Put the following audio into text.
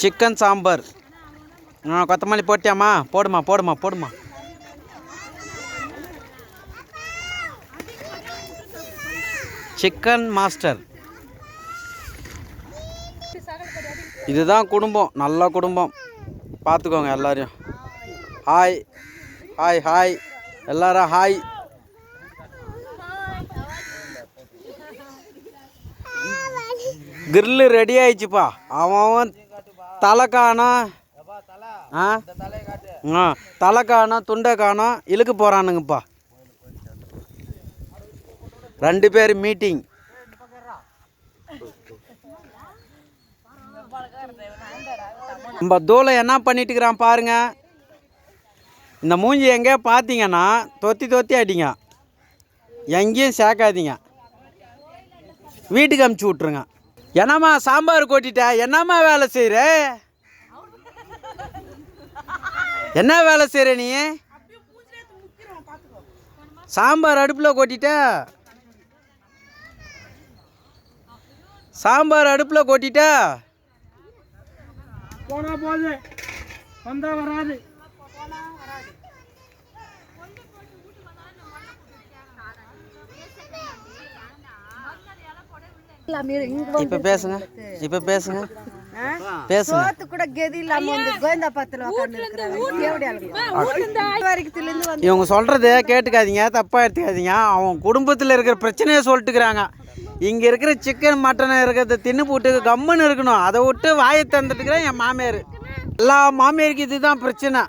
Chicken sambar. கொத்தமல்லி போட்டியாம்மா? போடுமா போடுமா போடுமா. Chicken master. இதுதான் குடும்பம், நல்ல குடும்பம். பார்த்துக்கோங்க எல்லாரையும். ஹாய் ஹாய் ஹாய் எல்லாரும் ஹாய். கிரில்லு ரெடி ஆயிடுச்சுப்பா. அவன் தலை காணோம், தலை காணோம், துண்டை காணோம், இழுக்க போகிறானுங்கப்பா. 2 பேர் மீட்டிங். நம்ம தூளை என்ன பண்ணிட்டு இருக்கிறான் பாருங்க. இந்த மூஞ்சி எங்கேயா பார்த்தீங்கன்னா தொத்தி அடிங்க, எங்கேயும் சேர்க்காதீங்க, வீட்டுக்கு அமுச்சு விட்ருங்க. என்னம்மா சாம்பார் கொட்டிட்ட? என்னம்மா வேலை செய்கிற? என்ன வேலை செய்கிற நீ? சாம்பார் அடுப்பில் கொட்டிட்ட, சாம்பார் அடுப்பில் கொட்டிட்ட. போனா போகுது, வந்தா வராது. இப்ப பேசுங்க, இப்ப பேசுங்க, பேசுங்க. இவங்க சொல்றத கேட்டுக்காதீங்க, தப்பா எடுத்துக்காதீங்க. அவங்க குடும்பத்தில் இருக்கிற பிரச்சனையை சொல்லிட்டுக்கிறாங்க. இங்க இருக்கிற சிக்கன் மட்டன் இருக்கிறத தின்னு போட்டு கம்முன்னு இருக்கணும். அதை விட்டு வாயை தந்துட்டுக்கிறேன் என் மாமியார். எல்லா மாமியாருக்கு இதுதான் பிரச்சனை.